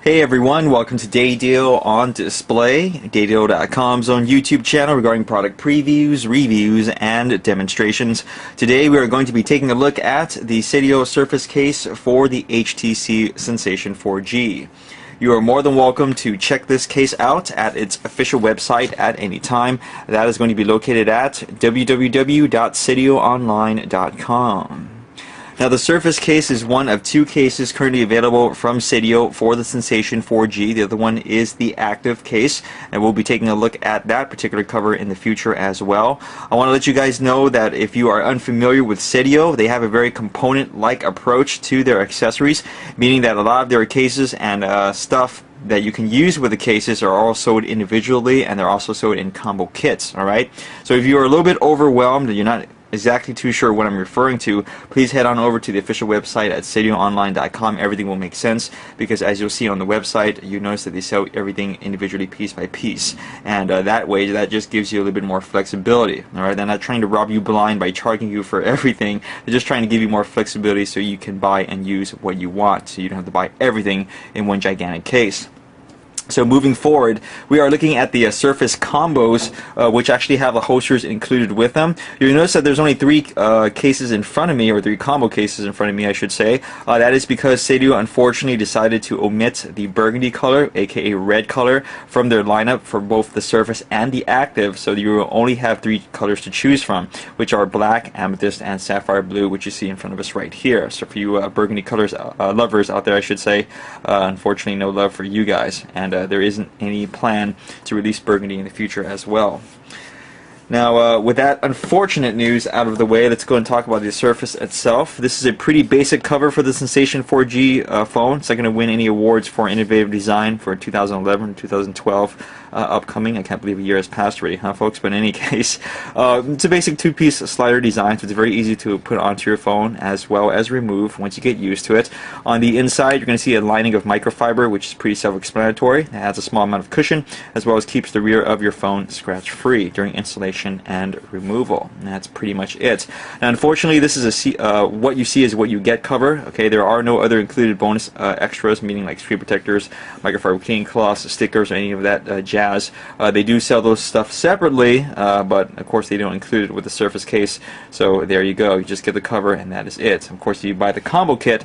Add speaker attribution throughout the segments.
Speaker 1: Hey everyone, welcome to Seidio on Display, Seidio.com's own YouTube channel regarding product previews, reviews, and demonstrations. Today we are going to be taking a look at the Seidio Surface case for the HTC Sensation 4G. You are more than welcome to check this case out at its official website at any time. That is going to be located at www.seidioonline.com. Now the Surface case is one of two cases currently available from Seidio for the Sensation 4G. The other one is the active case, and we'll be taking a look at that particular cover in the future as well. I want to let you guys know that if you are unfamiliar with Seidio, they have a very component-like approach to their accessories, meaning that a lot of their cases and stuff that you can use with the cases are all sold individually, and they're also sold in combo kits. Alright, so if you are a little bit overwhelmed and you're not exactly too sure what I'm referring to, please head on over to the official website at seidioonline.com. Everything will make sense, because as you'll see on the website, you notice that they sell everything individually, piece by piece, and that way that just gives you a little bit more flexibility. Alright, they're not trying to rob you blind by charging you for everything. They're just trying to give you more flexibility so you can buy and use what you want, so you don't have to buy everything in one gigantic case. So moving forward, we are looking at the Surface combos, which actually have the holsters included with them. You'll notice that there's only three cases in front of me, or three combo cases in front of me, I should say. That is because Seidio unfortunately decided to omit the burgundy color, aka red color, from their lineup for both the Surface and the Active. So you will only have three colors to choose from, which are black, amethyst, and sapphire blue, which you see in front of us right here. So for you burgundy colors lovers out there, I should say, unfortunately no love for you guys. And there isn't any plan to release burgundy in the future as well. Now, with that unfortunate news out of the way, let's go and talk about the Surface itself. This is a pretty basic cover for the Sensation 4G phone. It's not going to win any awards for innovative design for 2011 and 2012 upcoming. I can't believe a year has passed already, huh, folks? But in any case, it's a basic two-piece slider design, so it's very easy to put onto your phone as well as remove once you get used to it. On the inside, you're going to see a lining of microfiber, which is pretty self-explanatory. It has a small amount of cushion, as well as keeps the rear of your phone scratch-free during installation and removal. And that's pretty much it. Now, unfortunately, this is a what you see is what you get cover. Okay, there are no other included bonus extras, meaning like screen protectors, microfiber cleaning cloths, stickers, or any of that jazz. They do sell those stuff separately, but of course they don't include it with the Surface case. So there you go. You just get the cover, and that is it. Of course, if you buy the combo kit,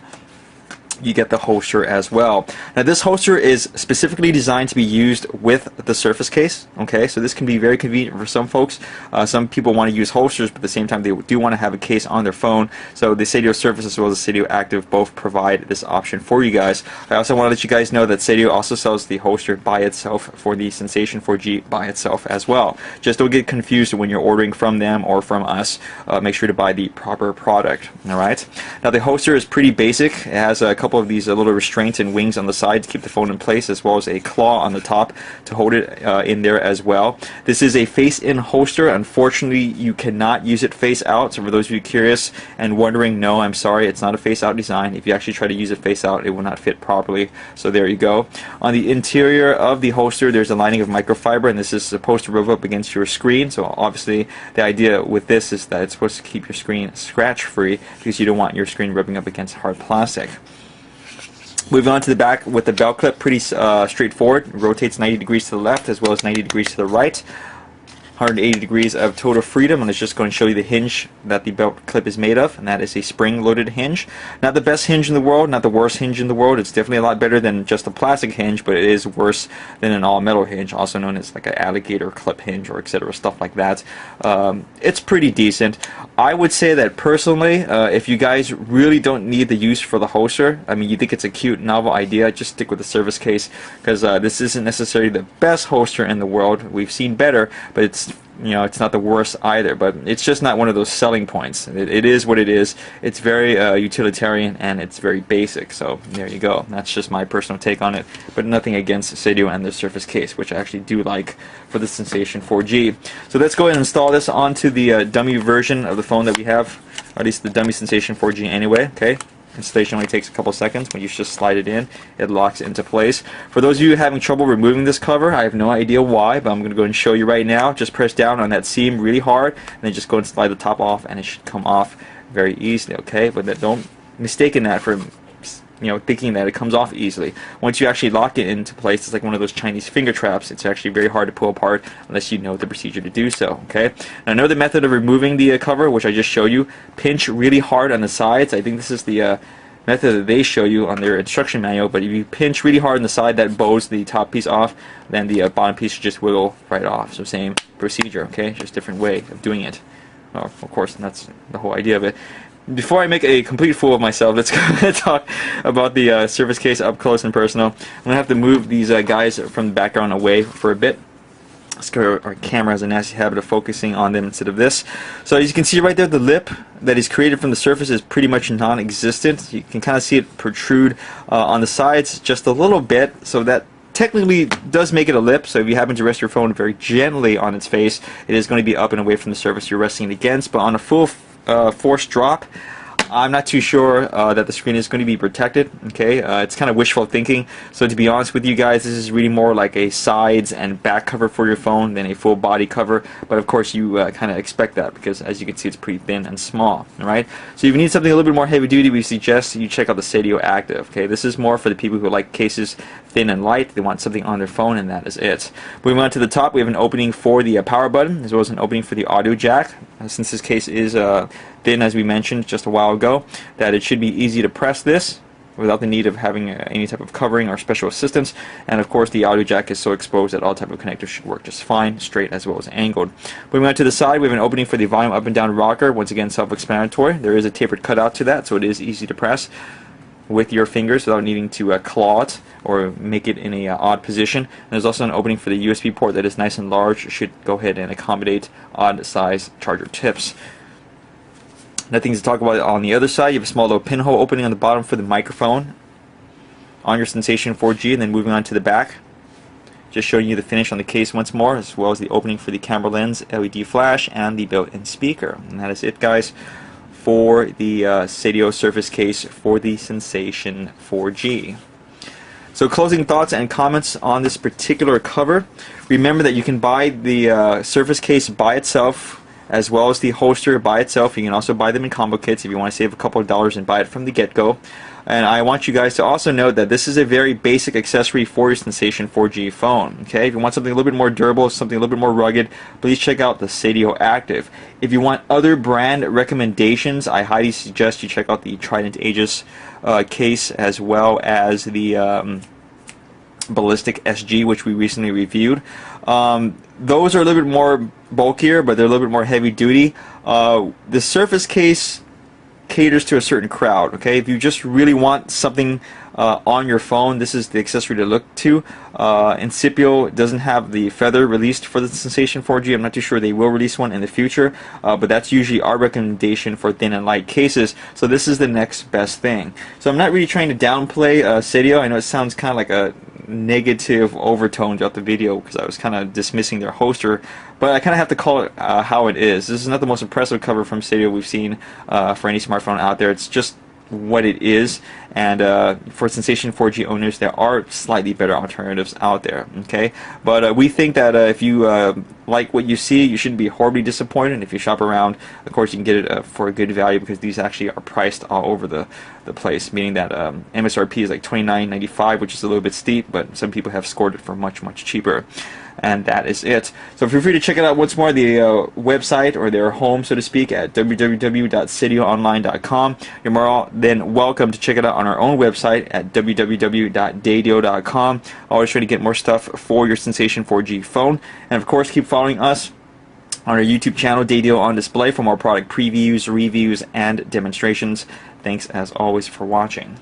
Speaker 1: you get the holster as well. Now this holster is specifically designed to be used with the Surface case. Okay, so this can be very convenient for some folks. Some people want to use holsters, but at the same time they do want to have a case on their phone. So the Seidio Surface as well as the Seidio Active both provide this option for you guys. I also want to let you guys know that Seidio also sells the holster by itself for the Sensation 4G by itself as well. Just don't get confused when you're ordering from them or from us. Make sure to buy the proper product. Alright, now the holster is pretty basic. It has a couple of these little restraints and wings on the side to keep the phone in place, as well as a claw on the top to hold it in there as well. This is a face-in holster. Unfortunately, you cannot use it face-out. So for those of you curious and wondering, no, I'm sorry, it's not a face-out design. If you actually try to use it face-out, it will not fit properly. So there you go. On the interior of the holster, there's a lining of microfiber, and this is supposed to rub up against your screen. So obviously, the idea with this is that it's supposed to keep your screen scratch-free, because you don't want your screen rubbing up against hard plastic. Moving on to the back with the belt clip, pretty straightforward. It rotates 90 degrees to the left as well as 90 degrees to the right. 180 degrees of total freedom, and it's just going to show you the hinge that the belt clip is made of, and that is a spring-loaded hinge. Not the best hinge in the world, not the worst hinge in the world. It's definitely a lot better than just a plastic hinge, but it is worse than an all-metal hinge, also known as like an alligator clip hinge or etc. stuff like that. It's pretty decent. I would say that personally, if you guys really don't need the use for the holster, I mean, you think it's a cute, novel idea, just stick with the Surface case, because this isn't necessarily the best holster in the world. We've seen better, but it's not the worst either, but it's just not one of those selling points. It is what it is. It's very utilitarian, and it's very basic. So there you go. That's just my personal take on it, but nothing against Seidio and the Surface case, which I actually do like for the Sensation 4G. So let's go ahead and install this onto the dummy version of the phone that we have, or at least the dummy Sensation 4G anyway. Okay. Installation only takes a couple seconds. When you just slide it in, it locks into place. For those of you having trouble removing this cover, I have no idea why, but I'm going to go and show you right now. Just press down on that seam really hard, and then just go and slide the top off, and it should come off very easily. Okay, but don't mistake that for thinking that it comes off easily. Once you actually lock it into place, it's like one of those Chinese finger traps. It's actually very hard to pull apart unless you know the procedure to do so. Okay. Now, another method of removing the cover, which I just showed you, pinch really hard on the sides. I think this is the method that they show you on their instruction manual, but if you pinch really hard on the side, that bows the top piece off, then the bottom piece should just wiggle right off. So same procedure, okay, just different way of doing it. Of course, and that's the whole idea of it. Before I make a complete fool of myself, let's go talk about the Surface case up close and personal. I'm going to have to move these guys from the background away for a bit. Our camera has a nasty habit of focusing on them instead of this. So as you can see right there, the lip that is created from the Surface is pretty much non-existent. You can kind of see it protrude on the sides just a little bit, so that technically does make it a lip. So if you happen to rest your phone very gently on its face, it is going to be up and away from the surface you're resting it against. But on a full force drop, I'm not too sure that the screen is going to be protected. Okay, it's kind of wishful thinking. So to be honest with you guys, this is really more like a sides and back cover for your phone than a full body cover. But of course, you kind of expect that because, as you can see, it's pretty thin and small. All right. So if you need something a little bit more heavy duty, we suggest you check out the Seidio Active. Okay, this is more for the people who like cases thin and light. They want something on their phone, and that is it. Moving on to the top, we have an opening for the power button, as well as an opening for the audio jack. Since this case is thin, as we mentioned just a while ago, that it should be easy to press this without the need of having any type of covering or special assistance. And of course, the audio jack is so exposed that all type of connectors should work just fine, straight as well as angled. Moving on to the side, we have an opening for the volume up and down rocker. Once again, self-explanatory. There is a tapered cutout to that, so it is easy to press with your fingers without needing to claw it or make it in a odd position. And there's also an opening for the USB port that is nice and large. It should go ahead and accommodate odd size charger tips. Nothing to talk about on the other side. You have a small little pinhole opening on the bottom for the microphone on your Sensation 4G, and then moving on to the back, just showing you the finish on the case once more, as well as the opening for the camera lens, LED flash, and the built-in speaker. And that is it, guys, for the Seidio Surface case for the Sensation 4G. So closing thoughts and comments on this particular cover. Remember that you can buy the Surface case by itself, as well as the holster by itself. You can also buy them in combo kits if you want to save a couple of dollars and buy it from the get-go. And I want you guys to also note that this is a very basic accessory for your Sensation 4G phone. Okay, if you want something a little bit more durable, something a little bit more rugged, please check out the Seidio Active. If you want other brand recommendations, I highly suggest you check out the Trident Aegis case, as well as the Ballistic SG, which we recently reviewed. Those are a little bit more bulkier, but they're a little bit more heavy duty. The Surface case caters to a certain crowd. Okay, if you just really want something on your phone, this is the accessory to look to. Incipio doesn't have the feather released for the Sensation 4G. I'm not too sure they will release one in the future, but that's usually our recommendation for thin and light cases. So this is the next best thing. So I'm not really trying to downplay Seidio. I know it sounds kind of like a negative overtone throughout the video because I was kind of dismissing their holster, but I kind of have to call it how it is. This is not the most impressive cover from Seidio we've seen for any smartphone out there. It's just what it is, and for Sensation 4G owners, there are slightly better alternatives out there. Okay, but we think that if you like what you see, you shouldn't be horribly disappointed. And if you shop around, of course, you can get it for a good value, because these actually are priced all over the place, meaning that MSRP is like $29.95, which is a little bit steep, but some people have scored it for much, much cheaper. And that is it. So feel free to check it out once more, the website, or their home, so to speak, at www.seidioonline.com. You're more than welcome to check it out on our own website at www.dadio.com. Always trying to get more stuff for your Sensation 4G phone. And of course, keep following us on our YouTube channel, Dadio on Display, for more product previews, reviews, and demonstrations. Thanks as always for watching.